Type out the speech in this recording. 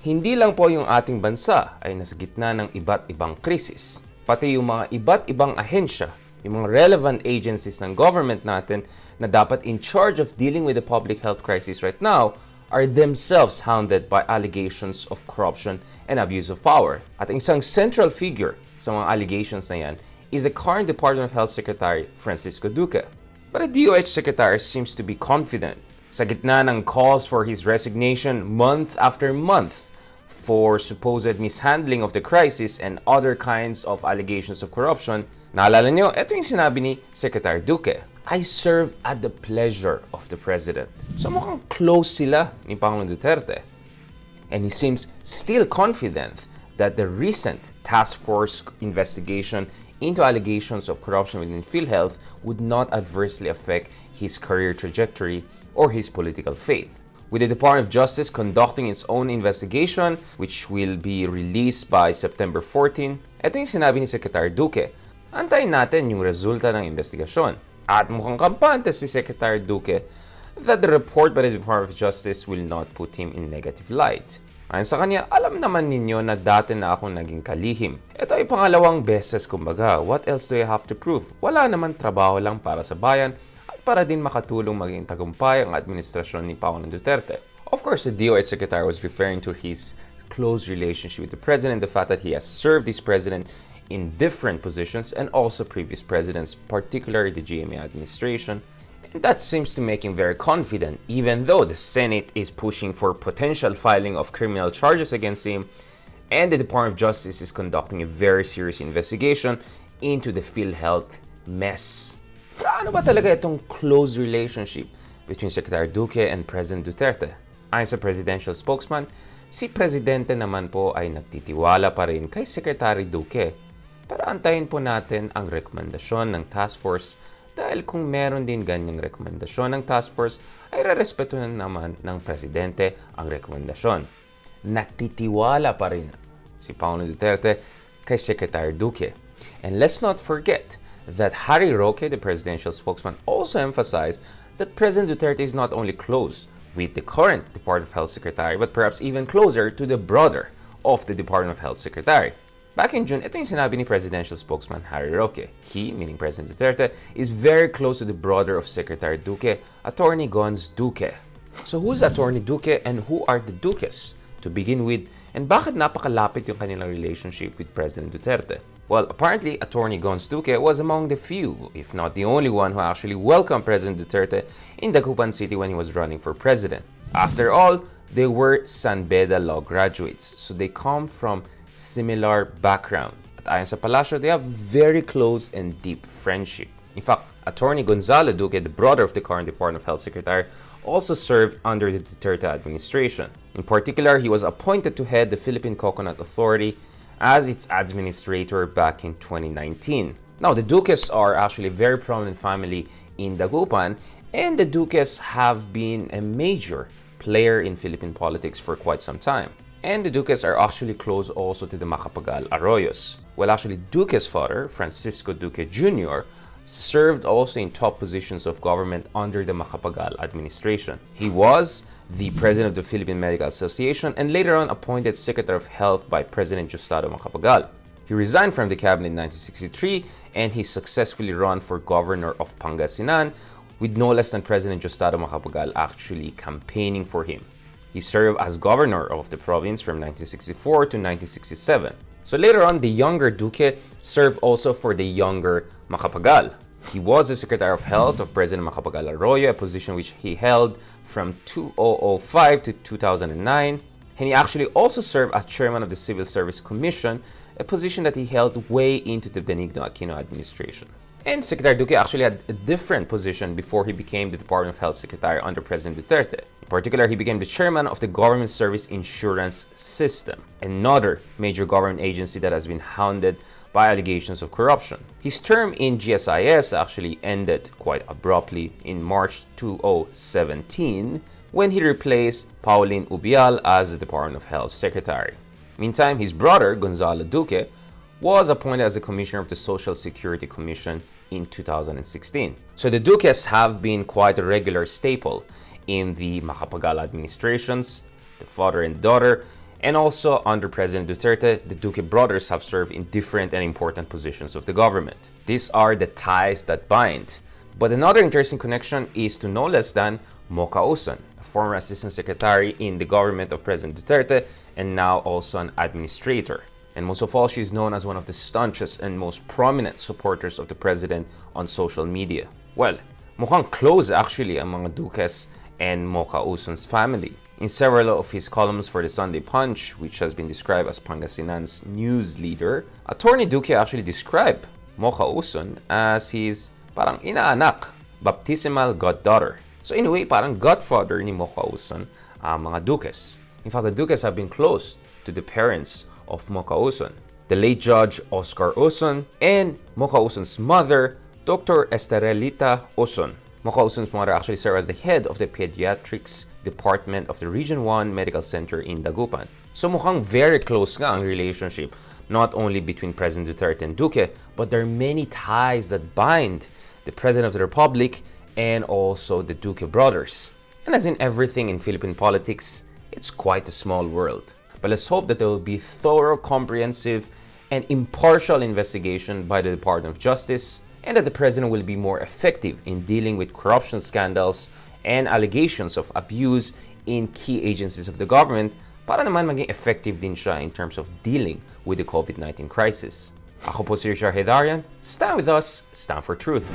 Hindi lang po yung ating bansa ay nasa gitna ng iba't ibang krisis. Pati yung mga iba't ibang ahensya, yung mga relevant agencies ng government natin na dapat in charge of dealing with the public health crisis right now are themselves hounded by allegations of corruption and abuse of power. At isang central figure sa mga allegations na yan is the current Department of Health Secretary Fracisco Duque. But the DOH Secretary seems to be confident. Sa gitna ng calls for his resignation month after month for supposed mishandling of the crisis and other kinds of allegations of corruption, naalala nyo, ito yung sinabi ni Secretary Duque, I serve at the pleasure of the President. So mukhang close sila ni Pangulong Duterte. And he seems still confident that the recent task force investigation into allegations of corruption within PhilHealth would not adversely affect his career trajectory or his political faith. With the Department of Justice conducting its own investigation, which will be released by September 14, ito yung sinabi ni Secretary Duque. Antayin natin yung resulta ng investigasyon. At mukhang kampante si Secretary Duque that the report by the Department of Justice will not put him in negative light. Ayon sa kanya, alam naman ninyo na dati na akong naging kalihim. Ito ay pangalawang beses kumbaga. What else do I have to prove? Wala naman, trabaho lang para sa bayan at para din makatulong maging tagumpay ang administrasyon ni Pangulong Duterte. Of course, the DOH Secretary was referring to his close relationship with the President, the fact that he has served this President in different positions and also previous presidents, particularly the GMA administration. And that seems to make him very confident, even though the Senate is pushing for potential filing of criminal charges against him, and the Department of Justice is conducting a very serious investigation into the PhilHealth mess. Ano ba talaga itong close relationship between Secretary Duque and President Duterte? Ayon sa presidential spokesman, si Presidente naman po ay nagtitiwala pa rin kay Secretary Duque. Pero antayin po natin ang rekomendasyon ng task force dahil kung meron din ganyang rekomendasyon ng task force, ay rerespeto na naman ng Presidente ang rekomendasyon. Nagtitiwala pa rin si Pangulong Duterte kay Secretary Duque. And let's not forget that Harry Roque, the presidential spokesman, also emphasized that President Duterte is not only close with the current Department of Health Secretary, but perhaps even closer to the brother of the Department of Health Secretary. Back in June, ito yung sinabi ni presidential spokesman Harry Roque. He, meaning President Duterte, is very close to the brother of Secretary Duque, Attorney Gons Duque. So who's Attorney Duque and who are the Duques? To begin with, and bakit napakalapit yung kanilang relationship with President Duterte? Well, apparently, Attorney Gons Duque was among the few, if not the only one, who actually welcomed President Duterte in Dagupan City when he was running for president. After all, they were San Beda Law graduates, so they come from similar background. At ayon sa palasyo, they have very close and deep friendship. In fact, Attorney Gonzalo Duque, the brother of the current Department of Health Secretary, also served under the Duterte administration. In particular, he was appointed to head the Philippine Coconut Authority as its administrator back in 2019. Now, the Duques are actually a very prominent family in Dagupan, and the Duques have been a major player in Philippine politics for quite some time. And the Duques are actually close also to the Macapagal Arroyos. Well, actually, Duque's father, Fracisco Duque Jr., served also in top positions of government under the Macapagal administration. He was the president of the Philippine Medical Association and later on appointed Secretary of Health by President Justado Macapagal. He resigned from the cabinet in 1963 and he successfully ran for governor of Pangasinan, with no less than President Justado Macapagal actually campaigning for him. He served as governor of the province from 1964 to 1967. So later on, the younger Duque served also for the younger Macapagal. He was the Secretary of Health of President Macapagal Arroyo, a position which he held from 2005 to 2009. And he actually also served as chairman of the Civil Service Commission, a position that he held way into the Benigno Aquino administration. And Secretary Duque actually had a different position before he became the Department of Health Secretary under President Duterte. In particular, he became the chairman of the Government Service Insurance System, another major government agency that has been hounded by allegations of corruption. His term in GSIS actually ended quite abruptly in March 2017 when he replaced Pauline Ubial as the Department of Health Secretary. Meantime, his brother, Gonzalo Duque, was appointed as the Commissioner of the Social Security Commission in 2016. So the Duques have been quite a regular staple in the Macapagal administrations, the father and daughter, And also, under President Duterte, the Duque brothers have served in different and important positions of the government. These are the ties that bind. But another interesting connection is to no less than Mocha Uson, a former assistant secretary in the government of President Duterte and now also an administrator. And most of all, she's known as one of the staunchest and most prominent supporters of the president on social media. Well, mukhang close actually ang mga Duques and Mocha Uson's family. In several of his columns for the Sunday Punch, which has been described as Pangasinan's news leader, Attorney Duque actually described Mocha Uson as his parang inaanak, baptismal goddaughter. So in a way, parang godfather ni Mocha Uson ang mga Duques. In fact, the Duques have been close to the parents of Mocha Uson, the late Judge Oscar Uson, and Mocha Uson's mother, Dr. Esterelita Uson. Mocha Uson's mother actually served as the head of the pediatrics department of the Region 1 Medical Center in Dagupan. So mukhang very close nga ang relationship, not only between President Duterte and Duque, but there are many ties that bind the President of the Republic and also the Duque brothers. And as in everything in Philippine politics, it's quite a small world. But let's hope that there will be thorough, comprehensive, and impartial investigation by the Department of Justice, and that the President will be more effective in dealing with corruption scandals and allegations of abuse in key agencies of the government para naman maging effective din siya in terms of dealing with the COVID-19 crisis. Ako po si Richard Hedarian. Stand with us, stand for truth.